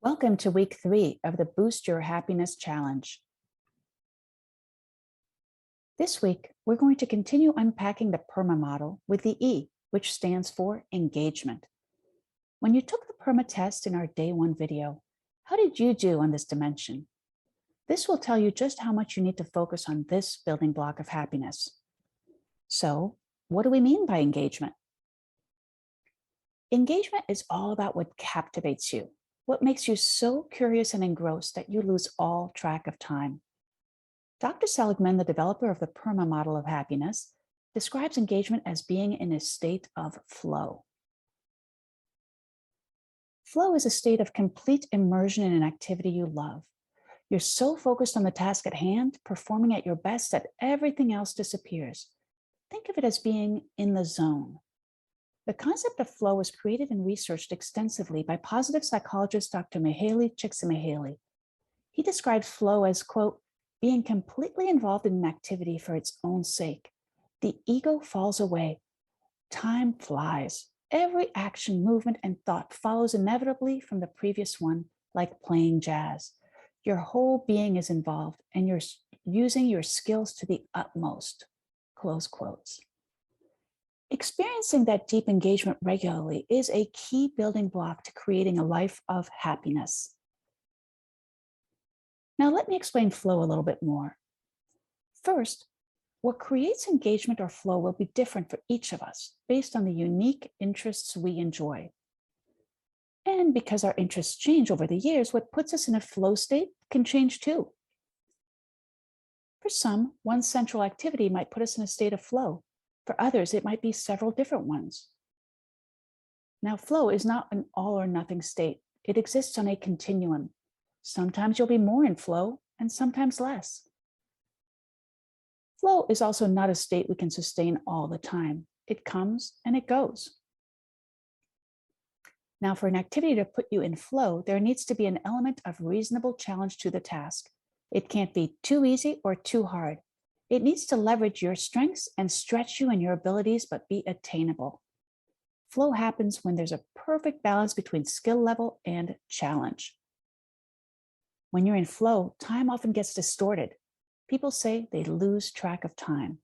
Welcome to week 3 of the Boost Your Happiness Challenge. This week, we're going to continue unpacking the PERMA model with the E, which stands for engagement. When you took the PERMA test in our day 1 video, how did you do on this dimension? This will tell you just how much you need to focus on this building block of happiness. So, what do we mean by engagement? Engagement is all about what captivates you. What makes you so curious and engrossed that you lose all track of time? Dr. Seligman, the developer of the PERMA model of happiness, describes engagement as being in a state of flow. Flow is a state of complete immersion in an activity you love. You're so focused on the task at hand, performing at your best, that everything else disappears. Think of it as being in the zone. The concept of flow was created and researched extensively by positive psychologist Dr. Mihaly Csikszentmihalyi. He described flow as, quote, being completely involved in an activity for its own sake. The ego falls away. Time flies. Every action, movement, and thought follows inevitably from the previous one, like playing jazz. Your whole being is involved, and you're using your skills to the utmost, close quotes. Experiencing that deep engagement regularly is a key building block to creating a life of happiness. Now, let me explain flow a little bit more. First, what creates engagement or flow will be different for each of us based on the unique interests we enjoy. And because our interests change over the years, what puts us in a flow state can change too. For some, one central activity might put us in a state of flow. For others, it might be several different ones. Now, flow is not an all or nothing state. It exists on a continuum. Sometimes you'll be more in flow and sometimes less. Flow is also not a state we can sustain all the time. It comes and it goes. Now, for an activity to put you in flow, there needs to be an element of reasonable challenge to the task. It can't be too easy or too hard. It needs to leverage your strengths and stretch you and your abilities, but be attainable. Flow happens when there's a perfect balance between skill level and challenge. When you're in flow, time often gets distorted. People say they lose track of time.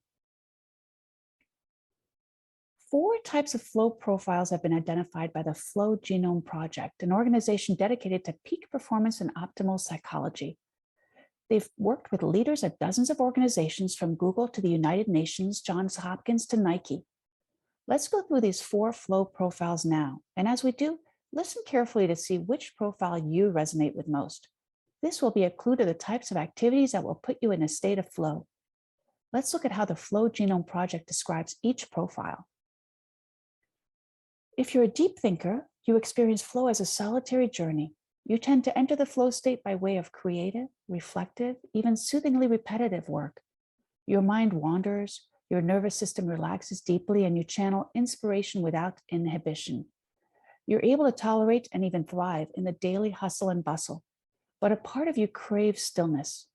4 types of flow profiles have been identified by the Flow Genome Project, an organization dedicated to peak performance and optimal psychology. They've worked with leaders at dozens of organizations, from Google to the United Nations, Johns Hopkins to Nike. Let's go through these 4 flow profiles now. And as we do, listen carefully to see which profile you resonate with most. This will be a clue to the types of activities that will put you in a state of flow. Let's look at how the Flow Genome Project describes each profile. If you're a deep thinker, you experience flow as a solitary journey. You tend to enter the flow state by way of creative, reflective, even soothingly repetitive work. Your mind wanders, your nervous system relaxes deeply, and you channel inspiration without inhibition. You're able to tolerate and even thrive in the daily hustle and bustle, but a part of you craves stillness.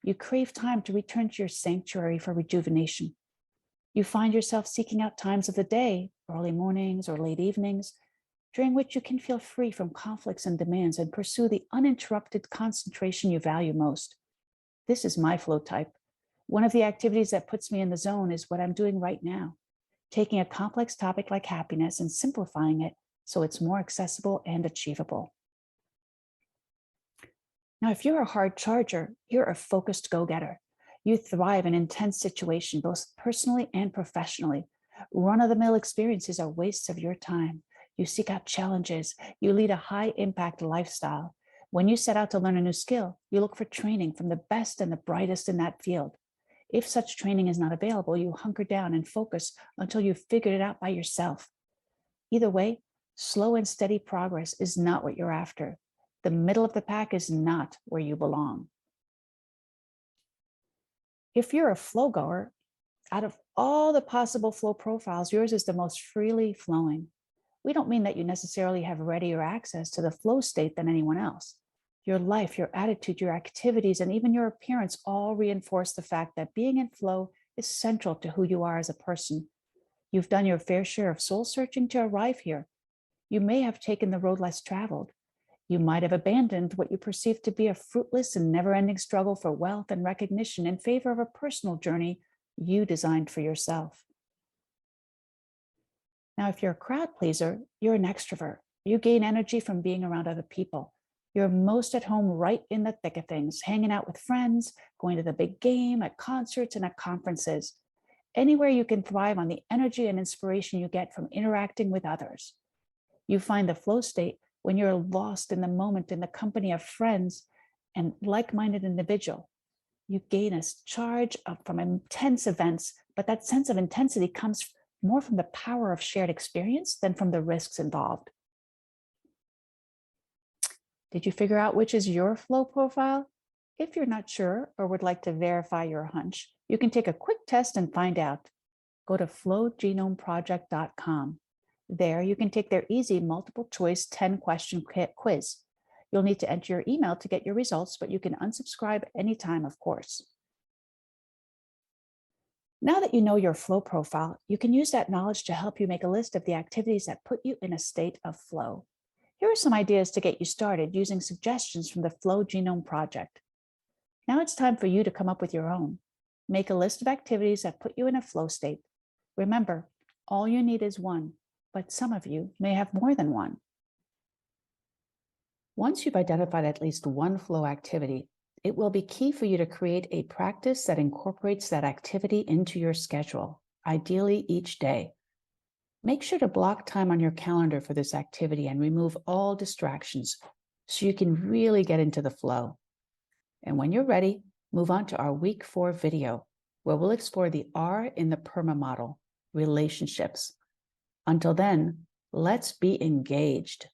You crave time to return to your sanctuary for rejuvenation. You find yourself seeking out times of the day, early mornings or late evenings, during which you can feel free from conflicts and demands and pursue the uninterrupted concentration you value most. This is my flow type. One of the activities that puts me in the zone is what I'm doing right now, taking a complex topic like happiness and simplifying it so it's more accessible and achievable. Now, if you're a hard charger, you're a focused go-getter. You thrive in intense situations, both personally and professionally. Run-of-the-mill experiences are wastes of your time. You seek out challenges. You lead a high-impact lifestyle. When you set out to learn a new skill, you look for training from the best and the brightest in that field. If such training is not available, you hunker down and focus until you've figured it out by yourself. Either way, slow and steady progress is not what you're after. The middle of the pack is not where you belong. If you're a flow goer, out of all the possible flow profiles, yours is the most freely flowing. We don't mean that you necessarily have readier access to the flow state than anyone else. Your life, your attitude, your activities, and even your appearance all reinforce the fact that being in flow is central to who you are as a person. You've done your fair share of soul searching to arrive here. You may have taken the road less traveled. You might have abandoned what you perceived to be a fruitless and never-ending struggle for wealth and recognition in favor of a personal journey you designed for yourself. Now, if you're a crowd pleaser, you're an extrovert. You gain energy from being around other people. You're most at home right in the thick of things, hanging out with friends, going to the big game, at concerts, and at conferences. Anywhere you can thrive on the energy and inspiration you get from interacting with others. You find the flow state when you're lost in the moment in the company of friends and like-minded individual. You gain a charge from intense events, but that sense of intensity comes more from the power of shared experience than from the risks involved. Did you figure out which is your flow profile? If you're not sure or would like to verify your hunch, you can take a quick test and find out. Go to flowgenomeproject.com. There, you can take their easy multiple choice 10-question quiz. You'll need to enter your email to get your results, but you can unsubscribe anytime, of course. Now that you know your flow profile, you can use that knowledge to help you make a list of the activities that put you in a state of flow. Here are some ideas to get you started using suggestions from the Flow Genome Project. Now it's time for you to come up with your own. Make a list of activities that put you in a flow state. Remember, all you need is one, but some of you may have more than one. Once you've identified at least one flow activity, it will be key for you to create a practice that incorporates that activity into your schedule, ideally each day. Make sure to block time on your calendar for this activity and remove all distractions so you can really get into the flow. And when you're ready, move on to our week 4 video, where we'll explore the R in the PERMA model, relationships. Until then, let's be engaged.